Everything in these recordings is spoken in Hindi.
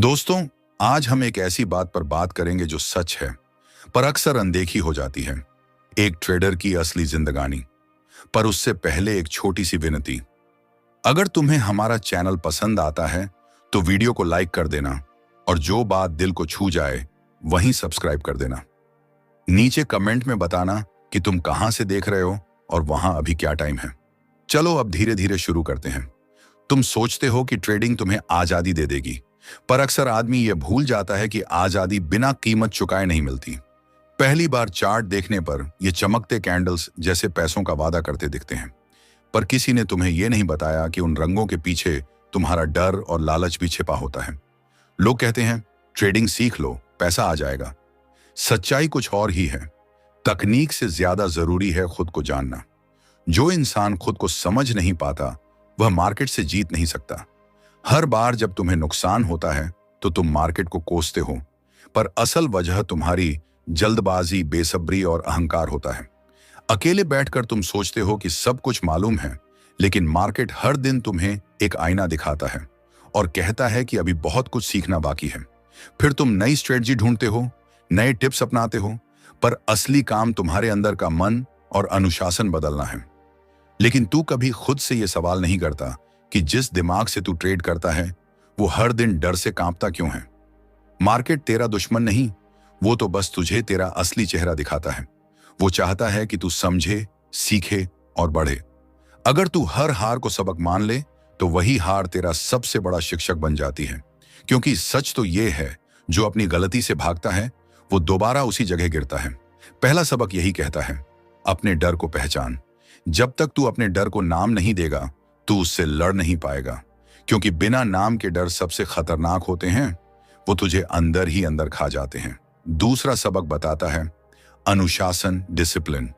दोस्तों, आज हम एक ऐसी बात पर बात करेंगे जो सच है पर अक्सर अनदेखी हो जाती है। एक ट्रेडर की असली जिंदगानी। पर उससे पहले एक छोटी सी विनती। अगर तुम्हें हमारा चैनल पसंद आता है तो वीडियो को लाइक कर देना और जो बात दिल को छू जाए वहीं सब्सक्राइब कर देना। नीचे कमेंट में बताना कि तुम कहां से देख रहे हो और वहां अभी क्या टाइम है। चलो अब धीरे धीरे शुरू करते हैं। तुम सोचते हो कि ट्रेडिंग तुम्हें आजादी दे देगी, पर अक्सर आदमी यह भूल जाता है कि आजादी बिना कीमत चुकाए नहीं मिलती। पहली बार चार्ट देखने पर ये चमकते कैंडल्स जैसे पैसों का वादा करते दिखते हैं, पर किसी ने तुम्हें यह नहीं बताया कि उन रंगों के पीछे तुम्हारा डर और लालच भी छिपा होता है। लोग कहते हैं ट्रेडिंग सीख लो, पैसा आ जाएगा। सच्चाई कुछ और ही है। तकनीक से ज्यादा जरूरी है खुद को जानना। जो इंसान खुद को समझ नहीं पाता वह मार्केट से जीत नहीं सकता। हर बार जब तुम्हें नुकसान होता है तो तुम मार्केट को कोसते हो, पर असल वजह तुम्हारी जल्दबाजी, बेसब्री और अहंकार होता है। अकेले बैठकर तुम सोचते हो कि सब कुछ मालूम है, लेकिन मार्केट हर दिन तुम्हें एक आईना दिखाता है और कहता है कि अभी बहुत कुछ सीखना बाकी है। फिर तुम नई स्ट्रेटजी ढूंढते हो, नए टिप्स अपनाते हो, पर असली काम तुम्हारे अंदर का मन और अनुशासन बदलना है। लेकिन तू कभी खुद से यह सवाल नहीं करता कि जिस दिमाग से तू ट्रेड करता है वो हर दिन डर से कांपता क्यों है। मार्केट तेरा दुश्मन नहीं, वो तो बस तुझे तेरा असली चेहरा दिखाता है। वो चाहता है कि तू समझे, सीखे और बढ़े। अगर तू हर हार को सबक मान ले तो वही हार तेरा सबसे बड़ा शिक्षक बन जाती है। क्योंकि सच तो ये है, जो अपनी गलती से भागता है वो दोबारा उसी जगह गिरता है। पहला सबक यही कहता है, अपने डर को पहचान। जब तक तू अपने डर को नाम नहीं देगा तू उससे लड़ नहीं पाएगा, क्योंकि बिना नाम के डर सबसे खतरनाक होते हैं। वो तुझे अंदर ही अंदर खा जाते हैं। दूसरा सबक बताता है अनुशासन, डिसिप्लिन।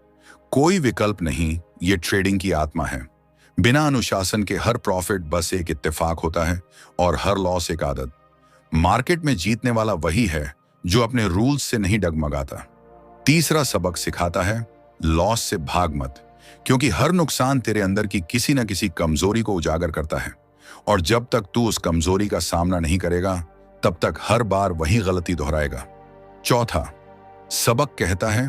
कोई विकल्प नहीं, ये ट्रेडिंग की आत्मा है। बिना अनुशासन के हर प्रॉफिट बस एक इत्तेफाक होता है और हर लॉस एक आदत। मार्केट में जीतने वाला वही है जो अपने रूल्स से नहीं डगमगाता। तीसरा सबक सिखाता है लॉस से भाग मत, क्योंकि हर नुकसान तेरे अंदर की किसी न किसी कमजोरी को उजागर करता है, और जब तक तू उस कमजोरी का सामना नहीं करेगा तब तक हर बार वही गलती दोहराएगा। चौथा सबक कहता है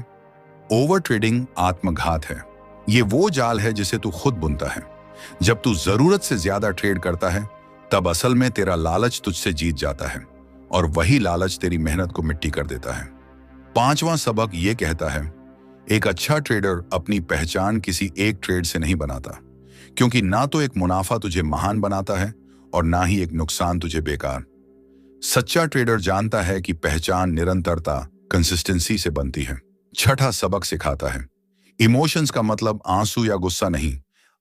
ओवर ट्रेडिंग आत्मघात है। ये वो जाल है जिसे तू खुद बुनता है। जब तू जरूरत से ज्यादा ट्रेड करता है तब असल में तेरा लालच तुझसे जीत जाता है, और वही लालच तेरी मेहनत को मिट्टी कर देता है। पांचवां सबक ये कहता है एक अच्छा ट्रेडर अपनी पहचान किसी एक ट्रेड से नहीं बनाता, क्योंकि ना तो एक मुनाफा तुझे महान बनाता है और ना ही एक नुकसान तुझे बेकार। सच्चा ट्रेडर जानता है कि पहचान निरंतरता, कंसिस्टेंसी से बनती है। छठा सबक सिखाता है इमोशंस का मतलब आंसू या गुस्सा नहीं,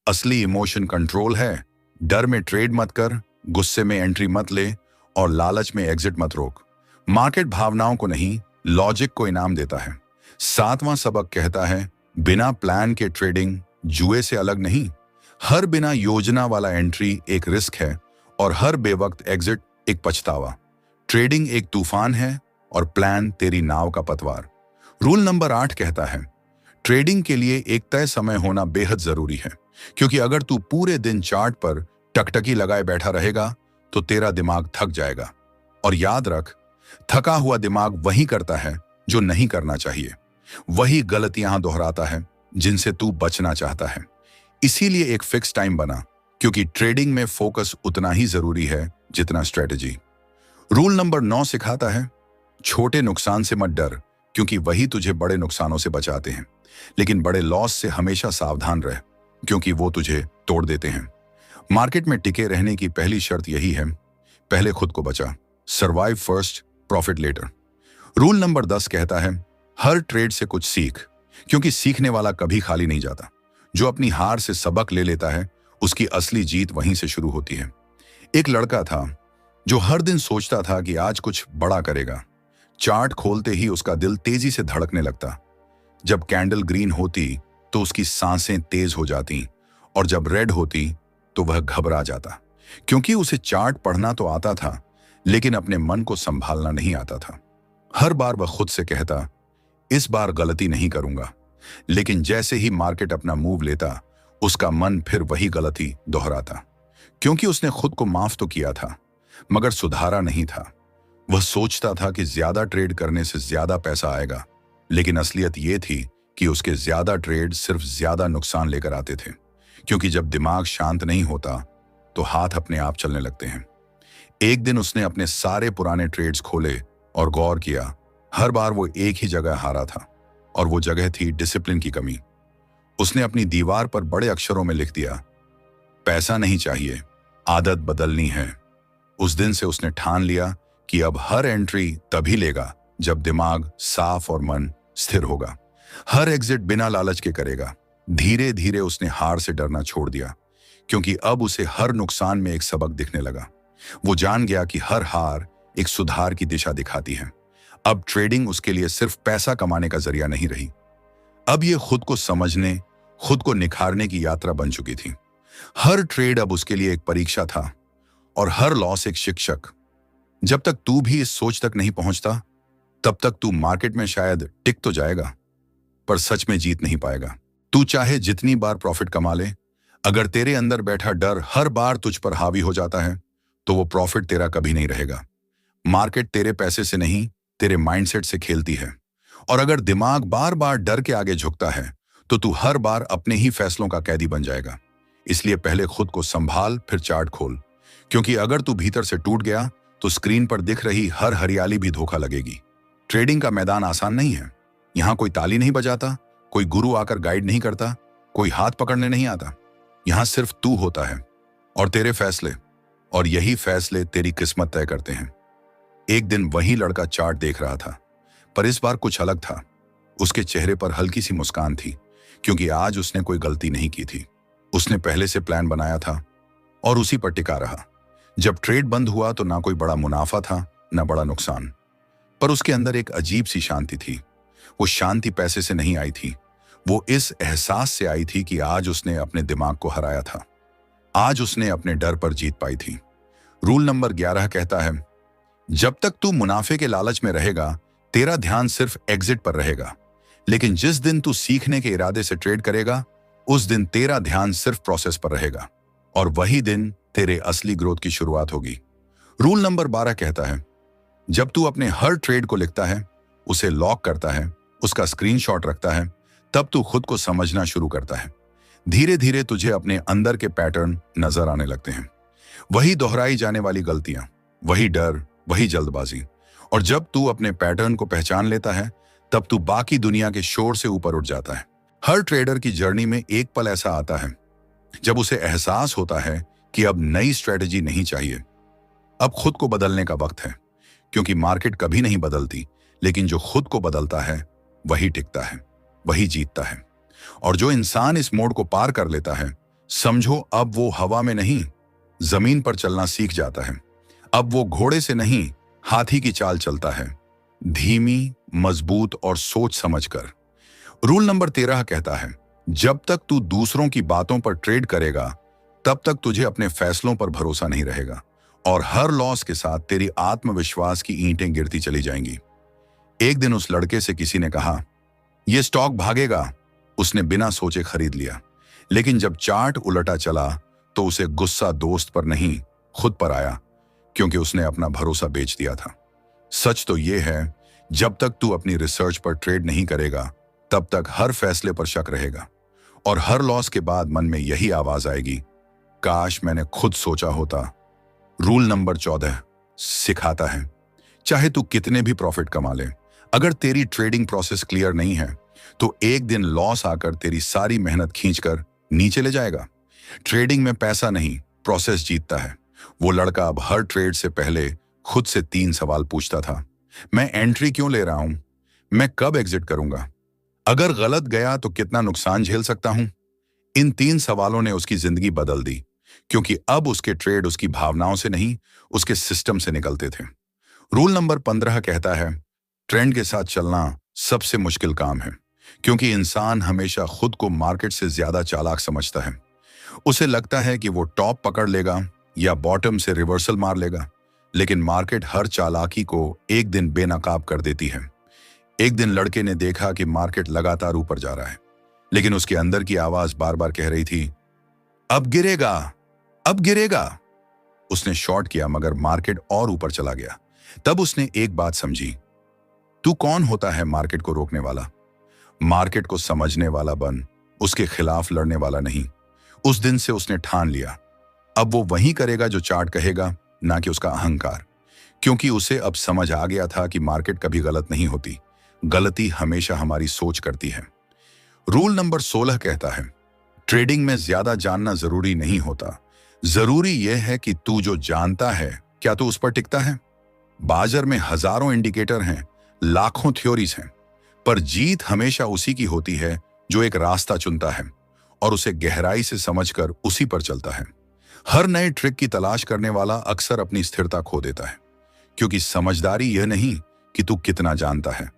असली इमोशन कंट्रोल है। डर में ट्रेड मत कर, गुस्से में एंट्री मत ले और लालच में एग्जिट मत रोक। मार्केट भावनाओं को नहीं, लॉजिक को इनाम देता है। सातवां सबक कहता है बिना प्लान के ट्रेडिंग जुए से अलग नहीं। हर बिना योजना वाला एंट्री एक रिस्क है और हर बेवक्त एग्जिट एक पछतावा। ट्रेडिंग एक तूफान है और प्लान तेरी नाव का पतवार। रूल नंबर 8 कहता है ट्रेडिंग के लिए एक तय समय होना बेहद जरूरी है, क्योंकि अगर तू पूरे दिन चार्ट पर टकटकी लगाए बैठा रहेगा तो तेरा दिमाग थक जाएगा। और याद रख, थका हुआ दिमाग वही करता है जो नहीं करना चाहिए, वही गलतियां दोहराता है जिनसे तू बचना चाहता है। इसीलिए एक फिक्स टाइम बना, क्योंकि ट्रेडिंग में फोकस उतना ही जरूरी है जितना स्ट्रेटजी। रूल नंबर 9 सिखाता है छोटे नुकसान से मत डर, क्योंकि वही तुझे बड़े नुकसानों से बचाते हैं। लेकिन बड़े लॉस से हमेशा सावधान रह, क्योंकि वो तुझे तोड़ देते हैं। मार्केट में टिके रहने की पहली शर्त यही है, पहले खुद को बचा। Survive first, profit later. Rule number 10 कहता है हर ट्रेड से कुछ सीख, क्योंकि सीखने वाला कभी खाली नहीं जाता। जो अपनी हार से सबक ले लेता है उसकी असली जीत वहीं से शुरू होती है। एक लड़का था जो हर दिन सोचता था कि आज कुछ बड़ा करेगा। चार्ट खोलते ही उसका दिल तेजी से धड़कने लगता। जब कैंडल ग्रीन होती तो उसकी सांसें तेज हो जाती, और जब रेड होती तो वह घबरा जाता, क्योंकि उसे चार्ट पढ़ना तो आता था लेकिन अपने मन को संभालना नहीं आता था। हर बार वह खुद से कहता इस बार गलती नहीं करूंगा, लेकिन जैसे ही मार्केट अपना मूव लेता उसका मन फिर वही गलती दोहराता, क्योंकि उसने खुद को माफ तो किया था मगर सुधारा नहीं था। वह सोचता था कि ज्यादा ट्रेड करने से ज्यादा पैसा आएगा, लेकिन असलियत यह थी कि उसके ज्यादा ट्रेड सिर्फ ज्यादा नुकसान लेकर आते थे, क्योंकि जब दिमाग शांत नहीं होता तो हाथ अपने आप चलने लगते हैं। एक दिन उसने अपने सारे पुराने ट्रेड्स खोले और गौर किया। हर बार वो एक ही जगह हारा था, और वो जगह थी डिसिप्लिन की कमी। उसने अपनी दीवार पर बड़े अक्षरों में लिख दिया, पैसा नहीं चाहिए, आदत बदलनी है। उस दिन से उसने ठान लिया कि अब हर एंट्री तभी लेगा जब दिमाग साफ और मन स्थिर होगा। हर एग्जिट बिना लालच के करेगा। धीरे धीरे उसने हार से डरना छोड़ दिया, क्योंकि अब उसे हर नुकसान में एक सबक दिखने लगा। वो जान गया कि हर हार एक सुधार की दिशा दिखाती है। अब ट्रेडिंग उसके लिए सिर्फ पैसा कमाने का जरिया नहीं रही। अब ये खुद को समझने, खुद को निखारने की यात्रा बन चुकी थी। हर ट्रेड अब उसके लिए एक परीक्षा था, और हर लॉस एक शिक्षक। जब तक तू भी इस सोच तक नहीं पहुंचता, तब तक तू मार्केट में शायद टिक तो जाएगा, पर सच में जीत नहीं पाएगा। तू चाहे जितनी बार प्रॉफिट कमा ले, अगर तेरे अंदर बैठा डर हर बार तुझ पर हावी हो जाता है, तो वो प्रॉफिट तेरा कभी नहीं रहेगा। मार्केट तेरे पैसे से नहीं, तेरे माइंडसेट से खेलती है। और अगर दिमाग बार बार डर के आगे झुकता है, तो तू हर बार अपने ही फैसलों का कैदी बन जाएगा। इसलिए पहले खुद को संभाल, फिर चार्ट खोल, क्योंकि अगर तू भीतर से टूट गया तो स्क्रीन पर दिख रही हर हरियाली भी धोखा लगेगी। ट्रेडिंग का मैदान आसान नहीं है। यहां कोई ताली नहीं बजाता, कोई गुरु आकर गाइड नहीं करता, कोई हाथ पकड़ने नहीं आता। यहां सिर्फ तू होता है और तेरे फैसले, और यही फैसले तेरी किस्मत तय करते हैं। एक दिन वही लड़का चार्ट देख रहा था, पर इस बार कुछ अलग था। उसके चेहरे पर हल्की सी मुस्कान थी, क्योंकि आज उसने कोई गलती नहीं की थी। उसने पहले से प्लान बनाया था और उसी पर टिका रहा। जब ट्रेड बंद हुआ तो ना कोई बड़ा मुनाफा था, ना बड़ा नुकसान, पर उसके अंदर एक अजीब सी शांति थी। वो शांति पैसे से नहीं आई थी, वो इस एहसास से आई थी कि आज उसने अपने दिमाग को हराया था। आज उसने अपने डर पर जीत पाई थी। रूल नंबर 11 कहता है, जब तक तू मुनाफे के लालच में रहेगा, तेरा ध्यान सिर्फ एग्जिट पर रहेगा। लेकिन जिस दिन तू सीखने के इरादे से ट्रेड करेगा, उस दिन तेरा ध्यान सिर्फ प्रोसेस पर रहेगा, और वही दिन तेरे असली ग्रोथ की शुरुआत होगी। रूल नंबर 12 कहता है, जब तू अपने हर ट्रेड को लिखता है, उसे लॉक करता है, उसका स्क्रीनशॉट रखता है, तब तू खुद को समझना शुरू करता है। धीरे धीरे तुझे अपने अंदर के पैटर्न नजर आने लगते हैं। वही दोहराई जाने वाली गलतियां, वही डर, वही जल्दबाजी। और जब तू अपने पैटर्न को पहचान लेता है, तब तू बाकी दुनिया के शोर से ऊपर उठ जाता है। हर ट्रेडर की जर्नी में एक पल ऐसा आता है जब उसे एहसास होता है कि अब नई स्ट्रेटजी नहीं चाहिए, अब खुद को बदलने का वक्त है। क्योंकि मार्केट कभी नहीं बदलती, लेकिन जो खुद को बदलता है वही टिकता है, वही जीतता है। और जो इंसान इस मोड़ को पार कर लेता है, समझो अब वो हवा में नहीं, जमीन पर चलना सीख जाता है। अब वो घोड़े से नहीं, हाथी की चाल चलता है, धीमी, मजबूत और सोच समझकर। रूल नंबर 13 कहता है, जब तक तू दूसरों की बातों पर ट्रेड करेगा, तब तक तुझे अपने फैसलों पर भरोसा नहीं रहेगा, और हर लॉस के साथ तेरी आत्मविश्वास की ईंटें गिरती चली जाएंगी। एक दिन उस लड़के से किसी ने कहा, यह स्टॉक भागेगा। उसने बिना सोचे खरीद लिया, लेकिन जब चार्ट उलटा चला तो उसे गुस्सा दोस्त पर नहीं, खुद पर आया, क्योंकि उसने अपना भरोसा बेच दिया था। सच तो यह है, जब तक तू अपनी रिसर्च पर ट्रेड नहीं करेगा, तब तक हर फैसले पर शक रहेगा, और हर लॉस के बाद मन में यही आवाज आएगी, काश मैंने खुद सोचा होता। रूल नंबर 14 सिखाता है, चाहे तू कितने भी प्रॉफिट कमा ले, अगर तेरी ट्रेडिंग प्रोसेस क्लियर नहीं है, तो एक दिन लॉस आकर तेरी सारी मेहनत खींचकर नीचे ले जाएगा। ट्रेडिंग में पैसा नहीं, प्रोसेस जीतता है। वो लड़का अब हर ट्रेड से पहले खुद से 3 सवाल पूछता था, मैं एंट्री क्यों ले रहा हूं, मैं कब एग्जिट करूंगा, अगर गलत गया तो कितना नुकसान झेल सकता हूं। इन 3 सवालों ने उसकी जिंदगी बदल दी, क्योंकि अब उसके ट्रेड उसकी भावनाओं से नहीं, उसके सिस्टम से निकलते थे। रूल नंबर 15 कहता है, ट्रेंड के साथ चलना सबसे मुश्किल काम है, क्योंकि इंसान हमेशा खुद को मार्केट से ज्यादा चालाक समझता है। उसे लगता है कि वो टॉप पकड़ लेगा या बॉटम से रिवर्सल मार लेगा, लेकिन मार्केट हर चालाकी को एक दिन बेनकाब कर देती है। एक दिन लड़के ने देखा कि मार्केट लगातार ऊपर जा रहा है, लेकिन उसके अंदर की आवाज बार बार कह रही थी, अब गिरेगा, अब गिरेगा। उसने शॉर्ट किया, मगर मार्केट और ऊपर चला गया। तब उसने एक बात समझी, तू कौन होता है मार्केट को रोकने वाला? मार्केट को समझने वाला बन, उसके खिलाफ लड़ने वाला नहीं। उस दिन से उसने ठान लिया, अब वो वही करेगा जो चार्ट कहेगा, ना कि उसका अहंकार। क्योंकि उसे अब समझ आ गया था कि मार्केट कभी गलत नहीं होती, गलती हमेशा हमारी सोच करती है। रूल नंबर 16 कहता है, ट्रेडिंग में ज्यादा जानना जरूरी नहीं होता, जरूरी यह है कि तू जो जानता है क्या तू उस पर टिकता है। बाजार में हजारों इंडिकेटर हैं, लाखों थ्योरीज हैं, पर जीत हमेशा उसी की होती है जो एक रास्ता चुनता है और उसे गहराई से समझकर उसी पर चलता है। हर नए ट्रिक की तलाश करने वाला अक्सर अपनी स्थिरता खो देता है, क्योंकि समझदारी यह नहीं कि तू कितना जानता है,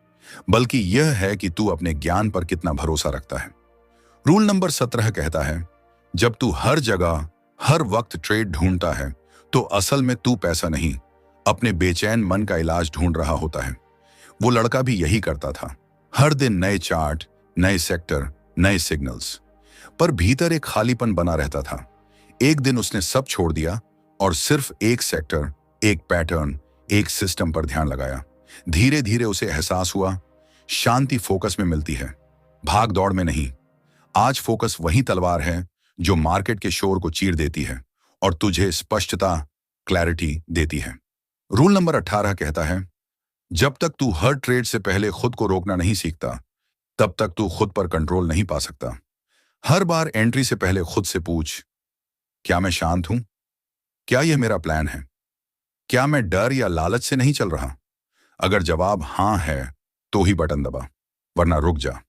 बल्कि यह है कि तू अपने ज्ञान पर कितना भरोसा रखता है। रूल नंबर 17 कहता है, जब तू हर जगह हर वक्त ट्रेड ढूंढता है तो असल में तू पैसा नहीं, अपने बेचैन मन का इलाज ढूंढ रहा होता है। वो लड़का भी यही करता था, हर दिन नए चार्ट, नए सेक्टर, नए सिग्नल्स, पर भीतर एक खालीपन बना रहता था। एक दिन उसने सब छोड़ दिया और सिर्फ एक सेक्टर, एक पैटर्न, एक सिस्टम पर ध्यान लगाया। धीरे धीरे उसे एहसास हुआ, शांति फोकस में मिलती है, भाग दौड़ में नहीं। आज फोकस वही तलवार है जो मार्केट के शोर को चीर देती है और तुझे स्पष्टता, क्लैरिटी देती है। रूल नंबर 18 कहता है, जब तक तू हर ट्रेड से पहले खुद को रोकना नहीं सीखता, तब तक तू खुद पर कंट्रोल नहीं पा सकता। हर बार एंट्री से पहले खुद से पूछ, क्या मैं शांत हूं? क्या यह मेरा प्लान है? क्या मैं डर या लालच से नहीं चल रहा? अगर जवाब हां है तो ही बटन दबा, वरना रुक जा।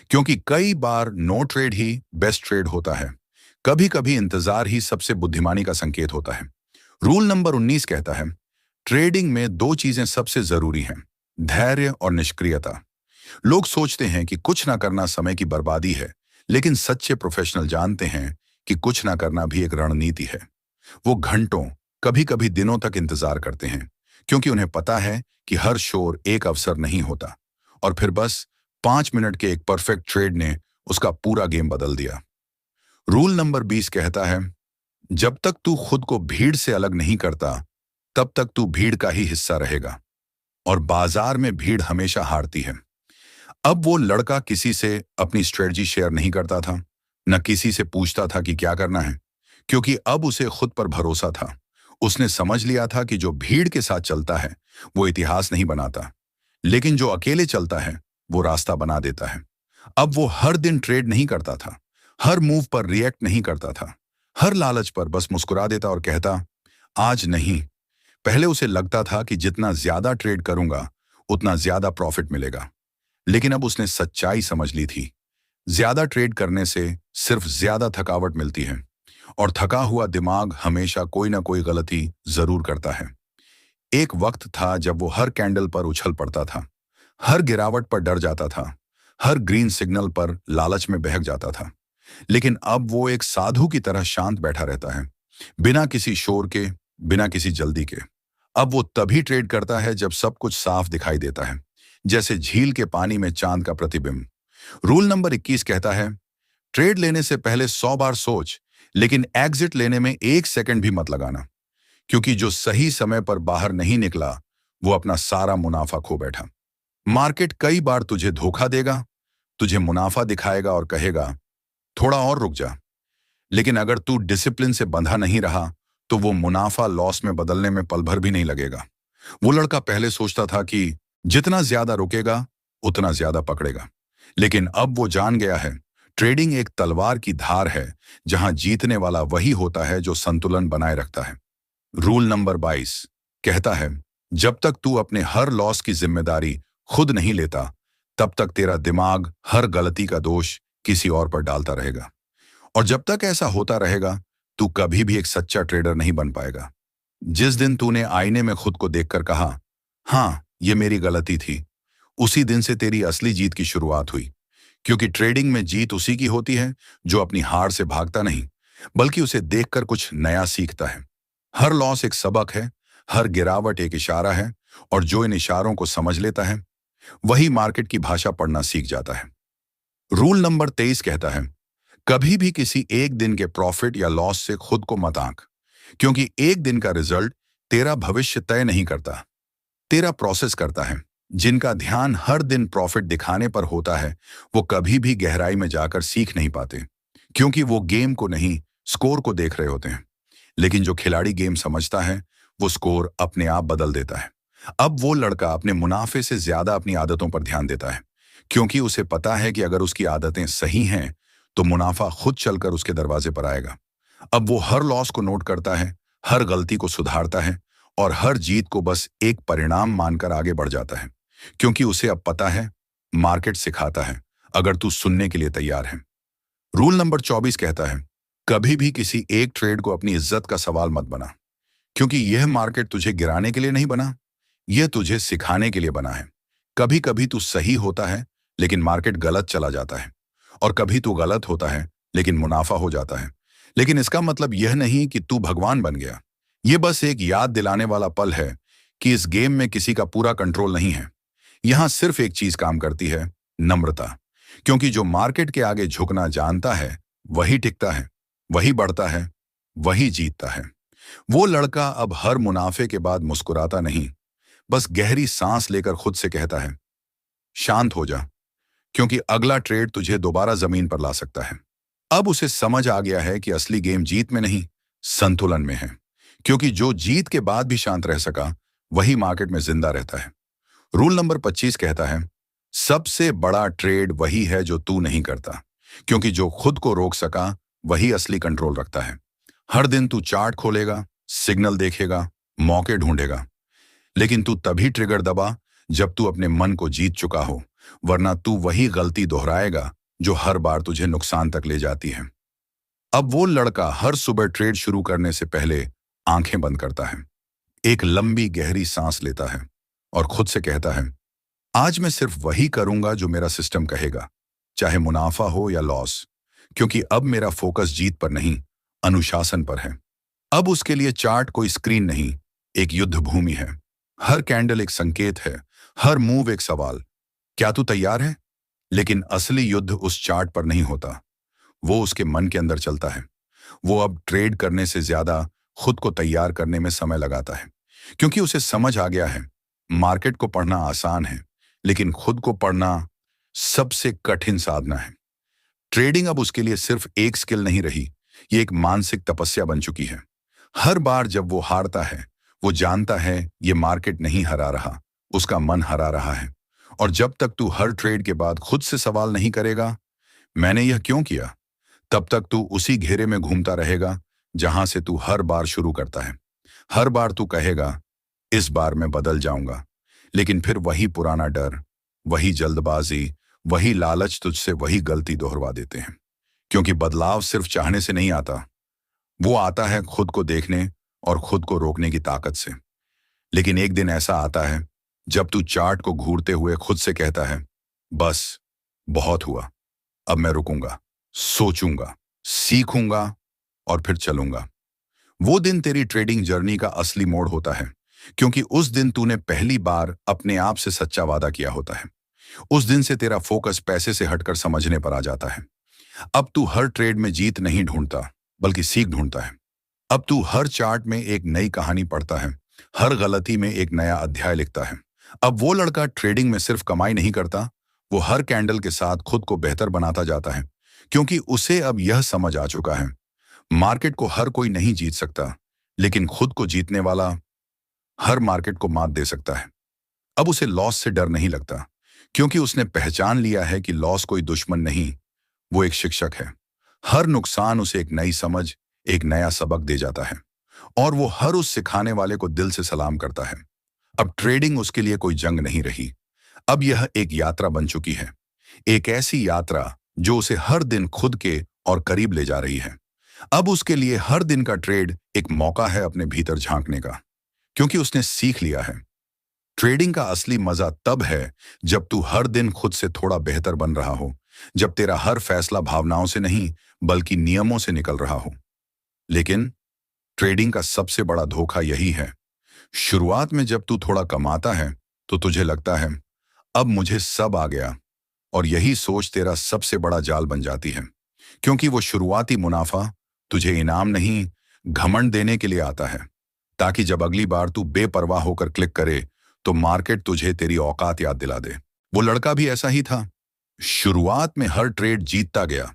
क्योंकि कई बार नो ट्रेड ही बेस्ट ट्रेड होता है, कभी कभी इंतजार ही सबसे बुद्धिमानी का संकेत होता है। रूल नंबर 19 कहता है, ट्रेडिंग में दो चीजें सबसे जरूरी हैं, धैर्य और निष्क्रियता। लोग सोचते हैं कि कुछ ना करना समय की बर्बादी है, लेकिन सच्चे प्रोफेशनल जानते हैं कि कुछ ना करना भी एक रणनीति है। वो घंटों, कभी कभी दिनों तक इंतजार करते हैं, क्योंकि उन्हें पता है कि हर शोर एक अवसर नहीं होता, और फिर बस 5 मिनट के एक परफेक्ट ट्रेड ने उसका पूरा गेम बदल दिया। रूल नंबर 20 कहता है, जब तक तू खुद को भीड़ से अलग नहीं करता, तब तक तू भीड़ का ही हिस्सा रहेगा, और बाजार में भीड़ हमेशा हारती है। अब वो लड़का किसी से अपनी स्ट्रेटजी शेयर नहीं करता था, न किसी से पूछता था कि क्या करना है, क्योंकि अब उसे खुद पर भरोसा था। उसने समझ लिया था कि जो भीड़ के साथ चलता है वो इतिहास नहीं बनाता, लेकिन जो अकेले चलता है वो रास्ता बना देता है। अब वो हर दिन ट्रेड नहीं करता था, हर मूव पर रिएक्ट नहीं करता था, हर लालच पर बस मुस्कुरा देता और कहता, आज नहीं। पहले उसे लगता था कि जितना ज्यादा ट्रेड करूंगा उतना ज्यादा प्रॉफिट मिलेगा, लेकिन अब उसने सच्चाई समझ ली थी, ज्यादा ट्रेड करने से सिर्फ ज्यादा थकावट मिलती है, और थका हुआ दिमाग हमेशा कोई ना कोई गलती जरूर करता है। एक वक्त था जब वो हर कैंडल पर उछल पड़ता था, हर गिरावट पर डर जाता था, हर ग्रीन सिग्नल पर लालच में बहक जाता था, लेकिन अब वो एक साधु की तरह शांत बैठा रहता है, बिना किसी शोर के, बिना किसी जल्दी के। अब वो तभी ट्रेड करता है जब सब कुछ साफ दिखाई देता है, जैसे झील के पानी में चांद का प्रतिबिंब। रूल नंबर 21 कहता है, ट्रेड लेने से पहले 100 बार सोच, लेकिन एग्जिट लेने में 1 सेकंड भी मत लगाना, क्योंकि जो सही समय पर बाहर नहीं निकला वो अपना सारा मुनाफा खो बैठा। मार्केट कई बार तुझे धोखा देगा, तुझे मुनाफा दिखाएगा और कहेगा, थोड़ा और रुक जा, लेकिन अगर तू डिसिप्लिन से बंधा नहीं रहा तो वो मुनाफा लॉस में बदलने में पल भर भी नहीं लगेगा। वो लड़का पहले सोचता था कि जितना ज्यादा रुकेगा उतना ज्यादा पकड़ेगा, लेकिन अब वो जान गया है, ट्रेडिंग एक तलवार की धार है, जहां जीतने वाला वही होता है जो संतुलन बनाए रखता है। रूल नंबर 22 कहता है, जब तक तू अपने हर लॉस की जिम्मेदारी खुद नहीं लेता, तब तक तेरा दिमाग हर गलती का दोष किसी और पर डालता रहेगा, और जब तक ऐसा होता रहेगा तू कभी भी एक सच्चा ट्रेडर नहीं बन पाएगा। जिस दिन तूने आईने में खुद को देखकर कहा, हाँ ये मेरी गलती थी, उसी दिन से तेरी असली जीत की शुरुआत हुई। क्योंकि ट्रेडिंग में जीत उसी की होती है जो अपनी हार से भागता नहीं, बल्कि उसे देखकर कुछ नया सीखता है। हर लॉस एक सबक है, हर गिरावट एक इशारा है, और जो इन इशारों को समझ लेता है वही मार्केट की भाषा पढ़ना सीख जाता है। रूल नंबर 23 कहता है, कभी भी किसी एक दिन के प्रॉफिट या लॉस से खुद को मत आंक, क्योंकि एक दिन का रिजल्ट तेरा भविष्य तय नहीं करता। तेरा प्रोसेस करता है। जिनका ध्यान हर दिन प्रॉफिट दिखाने पर होता है, वो कभी भी गहराई में जाकर सीख नहीं पाते, क्योंकि वो गेम को नहीं, स्कोर को देख रहे होते हैं। लेकिन जो खिलाड़ी गेम समझता है, वो स्कोर अपने आप बदल देता है। अब वो लड़का अपने मुनाफे से ज्यादा अपनी आदतों पर ध्यान देता है, क्योंकि उसे पता है कि अगर उसकी आदतें सही हैं, तो मुनाफा खुद चलकर उसके दरवाजे पर आएगा। अब वो हर लॉस को नोट करता है, हर गलती को सुधारता है और हर जीत को बस एक परिणाम मानकर आगे बढ़ जाता है, क्योंकि उसे अब पता है, मार्केट सिखाता है, अगर तू सुनने के लिए तैयार है। रूल नंबर 24 कहता है, कभी भी किसी एक ट्रेड को अपनी इज्जत का सवाल मत बना, क्योंकि यह मार्केट तुझे गिराने के लिए नहीं बना, यह तुझे सिखाने के लिए बना है। कभी कभी तू सही होता है, लेकिन मार्केट गलत चला जाता है, और कभी तू गलत होता है, लेकिन मुनाफा हो जाता है। लेकिन इसका मतलब यह नहीं कि तू भगवान बन गया। यह बस एक याद दिलाने वाला पल है कि इस गेम में किसी का पूरा कंट्रोल नहीं है। यहां सिर्फ एक चीज काम करती है, नम्रता। क्योंकि जो मार्केट के आगे झुकना जानता है, वही टिकता है, वही बढ़ता है, वही जीतता है। वो लड़का अब हर मुनाफे के बाद मुस्कुराता नहीं, बस गहरी सांस लेकर खुद से कहता है, शांत हो जा, क्योंकि अगला ट्रेड तुझे दोबारा जमीन पर ला सकता है। अब उसे समझ आ गया है कि असली गेम जीत में नहीं, संतुलन में है। क्योंकि जो जीत के बाद भी शांत रह सका, वही मार्केट में जिंदा रहता है। रूल नंबर 25 कहता है, सबसे बड़ा ट्रेड वही है जो तू नहीं करता, क्योंकि जो खुद को रोक सका, वही असली कंट्रोल रखता है। हर दिन तू चार्ट खोलेगा, सिग्नल देखेगा, मौके ढूंढेगा, लेकिन तू तभी ट्रिगर दबा जब तू अपने मन को जीत चुका हो, वरना तू वही गलती दोहराएगा जो हर बार तुझे नुकसान तक ले जाती है। अब वो लड़का हर सुबह ट्रेड शुरू करने से पहले आंखें बंद करता है, एक लंबी गहरी सांस लेता है और खुद से कहता है, आज मैं सिर्फ वही करूंगा जो मेरा सिस्टम कहेगा, चाहे मुनाफा हो या लॉस, क्योंकि अब मेरा फोकस जीत पर नहीं, अनुशासन पर है। अब उसके लिए चार्ट कोई स्क्रीन नहीं, एक युद्ध भूमि है। हर कैंडल एक संकेत है, हर मूव एक सवाल, क्या तू तैयार है? लेकिन असली युद्ध उस चार्ट पर नहीं होता, वो उसके मन के अंदर चलता है। वो अब ट्रेड करने से ज्यादा खुद को तैयार करने में समय लगाता है, क्योंकि उसे समझ आ गया है, मार्केट को पढ़ना आसान है, लेकिन खुद को पढ़ना सबसे कठिन साधना है। ट्रेडिंग अब उसके लिए सिर्फ एक स्किल नहीं रही, ये एक मानसिक तपस्या बन चुकी है। हर बार जब वो हारता है, वो जानता है ये मार्केट नहीं हरा रहा, उसका मन हरा रहा है। और जब तक तू हर ट्रेड के बाद खुद से सवाल नहीं करेगा, मैंने यह क्यों किया, तब तक तू उसी घेरे में घूमता रहेगा जहां से तू हर बार शुरू करता है। हर बार तू कहेगा, इस बार मैं बदल जाऊंगा, लेकिन फिर वही पुराना डर, वही जल्दबाजी, वही लालच तुझसे वही गलती दोहरवा देते हैं। क्योंकि बदलाव सिर्फ चाहने से नहीं आता, वो आता है खुद को देखने और खुद को रोकने की ताकत से। लेकिन एक दिन ऐसा आता है जब तू चार्ट को घूरते हुए खुद से कहता है, बस बहुत हुआ, अब मैं रुकूंगा, सोचूंगा, सीखूंगा और फिर चलूंगा। वो दिन तेरी ट्रेडिंग जर्नी का असली मोड़ होता है, क्योंकि उस दिन तूने पहली बार अपने आप से सच्चा वादा किया होता है। उस दिन से तेरा फोकस पैसे से हटकर समझने पर आ जाता है। अब तू हर ट्रेड में जीत नहीं ढूंढता, बल्कि सीख ढूंढता है। अब तू हर चार्ट में एक नई कहानी पढ़ता है, हर गलती में एक नया अध्याय लिखता है। अब वो लड़का ट्रेडिंग में सिर्फ कमाई नहीं करता, वो हर कैंडल के साथ खुद को बेहतर बनाता जाता है, क्योंकि उसे अब यह समझ आ चुका है, मार्केट को हर कोई नहीं जीत सकता, लेकिन खुद को जीतने वाला हर मार्केट को मात दे सकता है। अब उसे लॉस से डर नहीं लगता, क्योंकि उसने पहचान लिया है कि लॉस कोई दुश्मन नहीं, वो एक शिक्षक है। हर नुकसान उसे एक नई समझ, एक नया सबक दे जाता है, और वो हर उस सिखाने वाले को दिल से सलाम करता है। अब ट्रेडिंग उसके लिए कोई जंग नहीं रही, अब यह एक यात्रा बन चुकी है, एक ऐसी यात्रा जो उसे हर दिन खुद के और करीब ले जा रही है। अब उसके लिए हर दिन का ट्रेड एक मौका है अपने भीतर झांकने का, क्योंकि उसने सीख लिया है, ट्रेडिंग का असली मजा तब है जब तू हर दिन खुद से थोड़ा बेहतर बन रहा हो, जब तेरा हर फैसला भावनाओं से नहीं बल्कि नियमों से निकल रहा हो। लेकिन ट्रेडिंग का सबसे बड़ा धोखा यही है, शुरुआत में जब तू थोड़ा कमाता है तो तुझे लगता है अब मुझे सब आ गया, और यही सोच तेरा सबसे बड़ा जाल बन जाती है, क्योंकि वो शुरुआती मुनाफा तुझे इनाम नहीं, घमंड देने के लिए आता है, ताकि जब अगली बार तू बेपरवाह होकर क्लिक करे तो मार्केट तुझे तेरी औकात याद दिला दे। वो लड़का भी ऐसा ही था। शुरुआत में हर ट्रेड जीतता गया,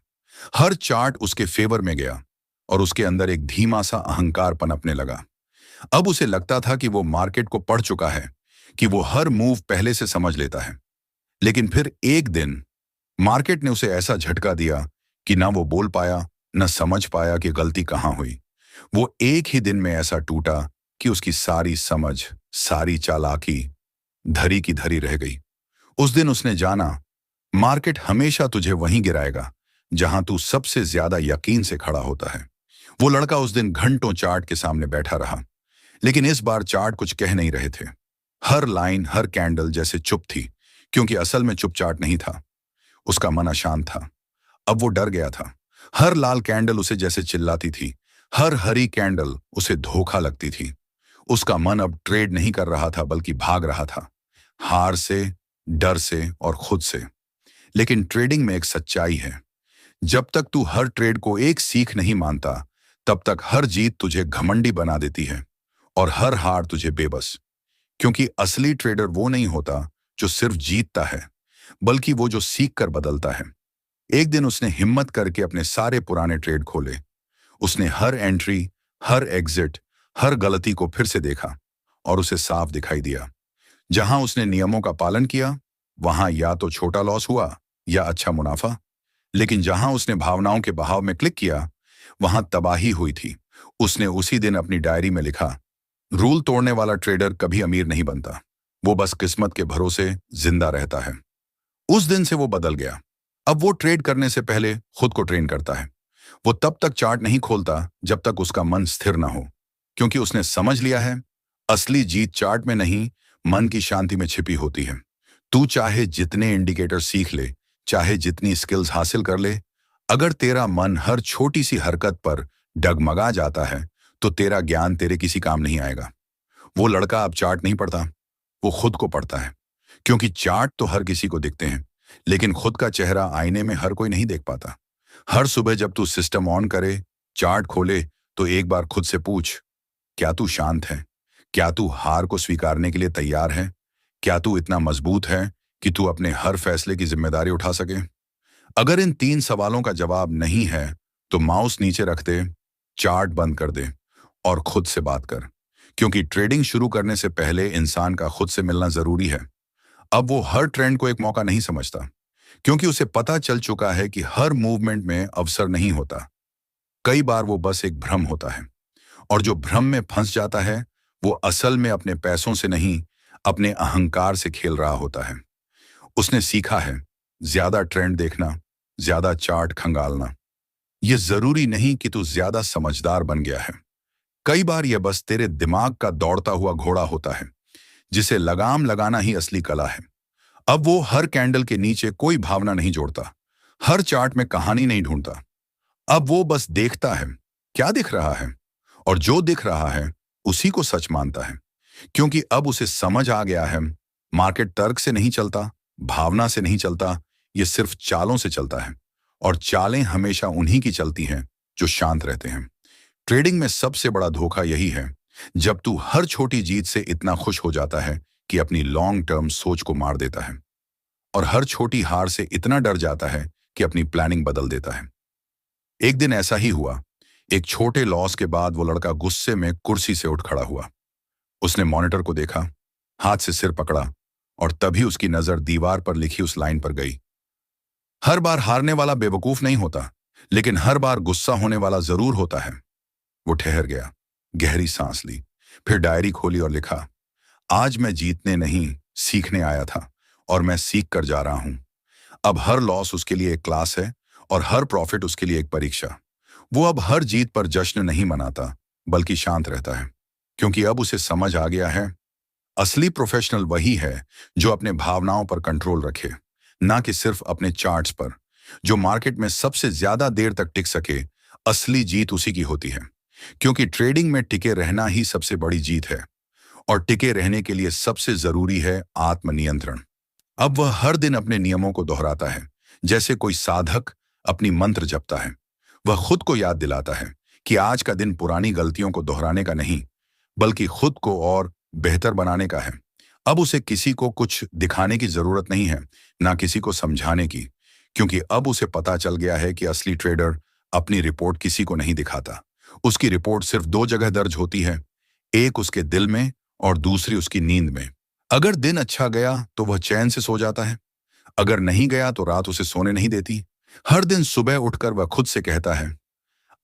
हर चार्ट उसके फेवर में गया और उसके अंदर एक धीमा सा अहंकार पनपने लगा। अब उसे लगता था कि वो मार्केट को पढ़ चुका है, कि वो हर मूव पहले से समझ लेता है। लेकिन फिर एक दिन मार्केट ने उसे ऐसा झटका दिया कि ना वो बोल पाया, न समझ पाया कि गलती कहाँ हुई। वो एक ही दिन में ऐसा टूटा कि उसकी सारी समझ, सारी चालाकी धरी की धरी रह गई। उस दिन उसने जाना, मार्केट हमेशा तुझे वहीं गिराएगा जहां तू सबसे ज्यादा यकीन से खड़ा होता है। वो लड़का उस दिन घंटों चार्ट के सामने बैठा रहा, लेकिन इस बार चार्ट कुछ कह नहीं रहे थे। हर लाइन, हर कैंडल जैसे चुप थी, क्योंकि असल में चुप चार्ट नहीं था। उसका मन अशांत था। अब वो डर गया था। हर लाल कैंडल उसे जैसे चिल्लाती थी, हर हरी कैंडल उसे धोखा लगती थी। उसका मन अब ट्रेड नहीं कर रहा था, बल्कि भाग रहा था, हार से, डर से और खुद से। लेकिन ट्रेडिंग में एक सच्चाई है, जब तक तू हर ट्रेड को एक सीख नहीं मानता, तब तक हर जीत तुझे घमंडी बना देती है और हर हार तुझे बेबस। क्योंकि असली ट्रेडर वो नहीं होता जो सिर्फ जीतता है, बल्कि वो जो सीख कर बदलता है। एक दिन उसने हिम्मत करके अपने सारे पुराने ट्रेड खोले। उसने हर एंट्री, हर एग्जिट, हर गलती को फिर से देखा और उसे साफ दिखाई दिया, जहां उसने नियमों का पालन किया वहां या तो छोटा लॉस हुआ या अच्छा मुनाफा। लेकिन जहां उसने भावनाओं के बहाव में क्लिक किया, वहां तबाही हुई थी। उसने उसी दिन अपनी डायरी में लिखा, रूल तोड़ने वाला ट्रेडर कभी अमीर नहीं बनता, वो बस किस्मत के भरोसे जिंदा रहता है। उस दिन से वो बदल गया। अब वो ट्रेड करने से पहले खुद को ट्रेन करता है। वो तब तक चार्ट नहीं खोलता जब तक उसका मन स्थिर ना हो, क्योंकि उसने समझ लिया है, असली जीत चार्ट में नहीं, मन की शांति में छिपी होती है। तू चाहे जितने इंडिकेटर सीख ले, चाहे जितनी स्किल्स हासिल कर ले, अगर तेरा मन हर छोटी सी हरकत पर डगमगा जाता है, तो तेरा ज्ञान तेरे किसी काम नहीं आएगा। वो लड़का अब चार्ट नहीं पढ़ता, वो खुद को पढ़ता है। क्योंकि चार्ट तो हर किसी को दिखते हैं, लेकिन खुद का चेहरा आईने में हर कोई नहीं देख पाता। हर सुबह जब तू सिस्टम ऑन करे, चार्ट खोले, तो एक बार खुद से पूछ, क्या तू शांत है? क्या तू हार को स्वीकारने के लिए तैयार है? क्या तू इतना मजबूत है कि तू अपने हर फैसले की जिम्मेदारी उठा सके? अगर इन 3 सवालों का जवाब नहीं है, तो माउस नीचे रख दे, चार्ट बंद कर दे और खुद से बात कर। क्योंकि ट्रेडिंग शुरू करने से पहले इंसान का खुद से मिलना जरूरी है। अब वो हर ट्रेंड को एक मौका नहीं समझता, क्योंकि उसे पता चल चुका है कि हर मूवमेंट में अवसर नहीं होता। कई बार वो बस एक भ्रम होता है, और जो भ्रम में फंस जाता है, वो असल में अपने पैसों से नहीं, अपने अहंकार से खेल रहा होता है। उसने सीखा है, ज्यादा ट्रेंड देखना, ज्यादा चार्ट खंगालना, ये जरूरी नहीं कि तू ज्यादा समझदार बन गया है। कई बार यह बस तेरे दिमाग का दौड़ता हुआ घोड़ा होता है, जिसे लगाम लगाना ही असली कला है। अब वो हर कैंडल के नीचे कोई भावना नहीं जोड़ता, हर चार्ट में कहानी नहीं ढूंढता। अब वो बस देखता है, क्या दिख रहा है, और जो दिख रहा है उसी को सच मानता है। क्योंकि अब उसे समझ आ गया है, मार्केट तर्क से नहीं चलता, भावना से नहीं चलता, ये सिर्फ चालों से चलता है। और चालें हमेशा उन्हीं की चलती हैं जो शांत रहते हैं। ट्रेडिंग में सबसे बड़ा धोखा यही है, जब तू हर छोटी जीत से इतना खुश हो जाता है कि अपनी लॉन्ग टर्म सोच को मार देता है, और हर छोटी हार से इतना डर जाता है कि अपनी प्लानिंग बदल देता है। एक दिन ऐसा ही हुआ। एक छोटे लॉस के बाद वो लड़का गुस्से में कुर्सी से उठ खड़ा हुआ। उसने मॉनिटर को देखा, हाथ से सिर पकड़ा, और तभी उसकी नजर दीवार पर लिखी उस लाइन पर गई, हर बार हारने वाला बेवकूफ नहीं होता, लेकिन हर बार गुस्सा होने वाला जरूर होता है। वो ठहर गया, गहरी सांस ली, फिर डायरी खोली और लिखा, आज मैं जीतने नहीं, सीखने आया था, और मैं सीख कर जा रहा हूं। अब हर लॉस उसके लिए एक क्लास है, और हर प्रॉफिट उसके लिए एक परीक्षा। वो अब हर जीत पर जश्न नहीं मनाता, बल्कि शांत रहता है। क्योंकि अब उसे समझ आ गया है, असली प्रोफेशनल वही है जो अपने भावनाओं पर कंट्रोल रखे, ना कि सिर्फ अपने चार्ट्स पर। जो मार्केट में सबसे ज्यादा देर तक टिक सके, असली जीत उसी की होती है। क्योंकि ट्रेडिंग में टिके रहना ही सबसे बड़ी जीत है, और टिके रहने के लिए सबसे जरूरी है आत्मनियंत्रण। अब वह हर दिन अपने नियमों को दोहराता है, जैसे कोई साधक अपनी मंत्र जपता है। वह खुद को याद दिलाता है कि आज का दिन पुरानी गलतियों को दोहराने का नहीं, बल्कि खुद को और बेहतर बनाने का है। अब उसे किसी को कुछ दिखाने की जरूरत नहीं है, ना किसी को समझाने की, क्योंकि अब उसे पता चल गया है कि असली ट्रेडर अपनी रिपोर्ट किसी को नहीं दिखाता। उसकी रिपोर्ट सिर्फ दो जगह दर्ज होती है, एक उसके दिल में और दूसरी उसकी नींद में। अगर दिन अच्छा गया तो वह चैन से सो जाता है, अगर नहीं गया तो रात उसे सोने नहीं देती। हर दिन सुबह उठकर वह खुद से कहता है,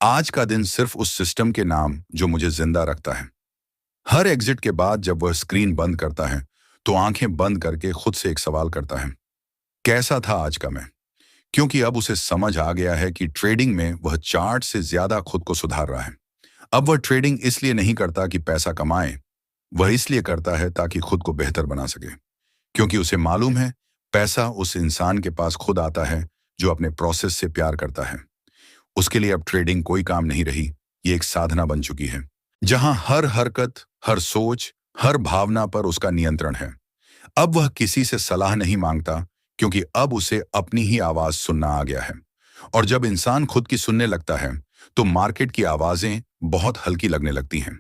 आज का दिन सिर्फ उस सिस्टम के नाम जो मुझे जिंदा रखता है। हर एग्जिट के बाद जब वह स्क्रीन बंद करता है तो आंखें बंद करके खुद से एक सवाल करता है, कैसा था आज का मैं? क्योंकि अब उसे समझ आ गया है कि ट्रेडिंग में वह चार्ट से ज्यादा खुद को सुधार रहा है। अब वह ट्रेडिंग इसलिए नहीं करता कि पैसा कमाए, वह इसलिए करता है ताकि खुद को बेहतर बना सके। क्योंकि उसे मालूम है, पैसा उस इंसान के पास खुद आता है जो अपने प्रोसेस से प्यार करता है। उसके लिए अब ट्रेडिंग कोई काम नहीं रही, ये एक साधना बन चुकी है, जहां हर हरकत, हर सोच, हर भावना पर उसका नियंत्रण है। अब वह किसी से सलाह नहीं मांगता, क्योंकि अब उसे अपनी ही आवाज सुनना आ गया है। और जब इंसान खुद की सुनने लगता है तो मार्केट की आवाजें बहुत हल्की लगने लगती हैं।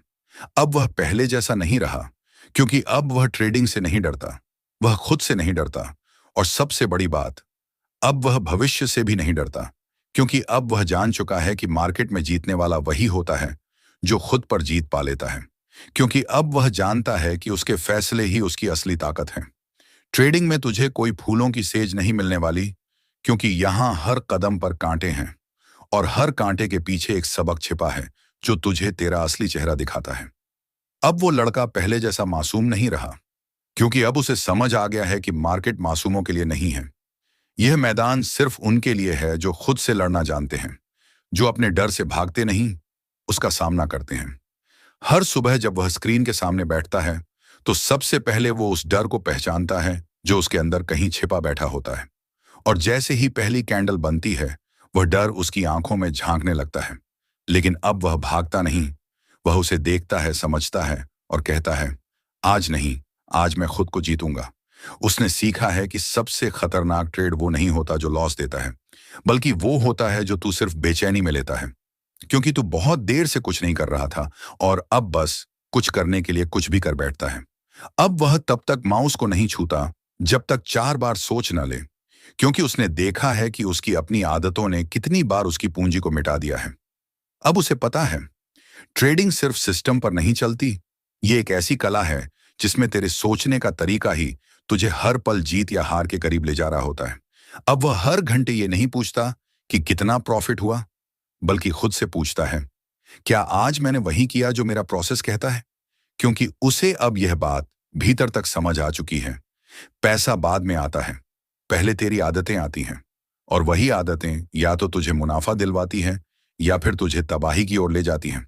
अब वह पहले जैसा नहीं रहा, क्योंकि अब वह ट्रेडिंग से नहीं डरता, वह खुद से नहीं डरता, और सबसे बड़ी बात, अब वह भविष्य से भी नहीं डरता, क्योंकि अब वह जान चुका है कि मार्केट में जीतने वाला वही होता है जो खुद पर जीत पा लेता है। क्योंकि अब वह जानता है कि उसके फैसले ही उसकी असली ताकत हैं। ट्रेडिंग में तुझे कोई फूलों की सेज नहीं मिलने वाली, क्योंकि यहां हर कदम पर कांटे हैं, और हर कांटे के पीछे एक सबक छिपा है जो तुझे तेरा असली चेहरा दिखाता है। अब वो लड़का पहले जैसा मासूम नहीं रहा, क्योंकि अब उसे समझ आ गया है कि मार्केट मासूमों के लिए नहीं है। यह मैदान सिर्फ उनके लिए है जो खुद से लड़ना जानते हैं, जो अपने डर से भागते नहीं, उसका सामना करते हैं। हर सुबह जब वह स्क्रीन के सामने बैठता है तो सबसे पहले वो उस डर को पहचानता है जो उसके अंदर कहीं छिपा बैठा होता है। और जैसे ही पहली कैंडल बनती है, वह डर उसकी आंखों में झांकने लगता है। लेकिन अब वह भागता नहीं, वह उसे देखता है, समझता है और कहता है, आज नहीं, आज मैं खुद को जीतूंगा। उसने सीखा है कि सबसे खतरनाक ट्रेड वो नहीं होता जो लॉस देता है, बल्कि वो होता है जो तू सिर्फ बेचैनी में लेता है, क्योंकि तू बहुत देर से कुछ नहीं कर रहा था और अब बस कुछ करने के लिए कुछ भी कर बैठता है। अब वह तब तक माउस को नहीं छूता जब तक 4 बार सोच न ले, क्योंकि उसने देखा है कि उसकी अपनी आदतों ने कितनी बार उसकी पूंजी को मिटा दिया है। अब उसे पता है, ट्रेडिंग सिर्फ सिस्टम पर नहीं चलती, ये एक ऐसी कला है जिसमें तेरे सोचने का तरीका ही तुझे हर पल जीत या हार के करीब ले जा रहा होता है। अब वह हर घंटे ये नहीं पूछता कि कितना प्रॉफिट हुआ, बल्कि खुद से पूछता है, क्या आज मैंने वही किया जो मेरा प्रोसेस कहता है? क्योंकि उसे अब यह बात भीतर तक समझ आ चुकी है, पैसा बाद में आता है, पहले तेरी आदतें आती हैं, और वही आदतें या तो तुझे मुनाफा दिलवाती हैं या फिर तुझे तबाही की ओर ले जाती हैं।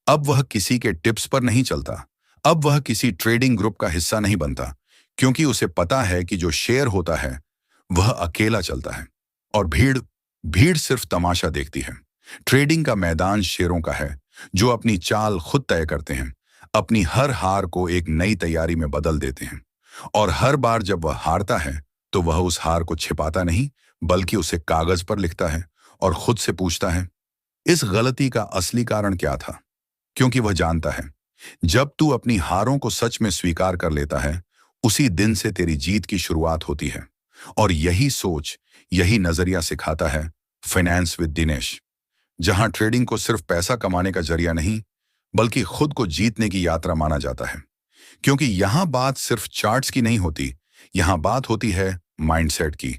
अब वह किसी के टिप्स पर नहीं चलता, अब वह किसी ट्रेडिंग ग्रुप का हिस्सा नहीं बनता, क्योंकि उसे पता है कि जो शेयर होता है वह अकेला चलता है और भीड़ भीड़ सिर्फ तमाशा देखती है। ट्रेडिंग का मैदान शेरों का है, जो अपनी चाल खुद तय करते हैं, अपनी हर हार को एक नई तैयारी में बदल देते हैं। और हर बार जब वह हारता है तो वह उस हार को छिपाता नहीं, बल्कि उसे कागज पर लिखता है और खुद से पूछता है, इस गलती का असली कारण क्या था? क्योंकि वह जानता है, जब तू अपनी हारों को सच में स्वीकार कर लेता है, उसी दिन से तेरी जीत की शुरुआत होती है। और यही सोच, यही नजरिया सिखाता है फाइनेंस विद दिनेश, जहां ट्रेडिंग को सिर्फ पैसा कमाने का जरिया नहीं, बल्कि खुद को जीतने की यात्रा माना जाता है। क्योंकि यहां बात सिर्फ चार्ट्स की नहीं होती, यहां बात होती है माइंडसेट की,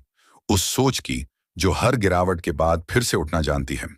उस सोच की जो हर गिरावट के बाद फिर से उठना जानती है।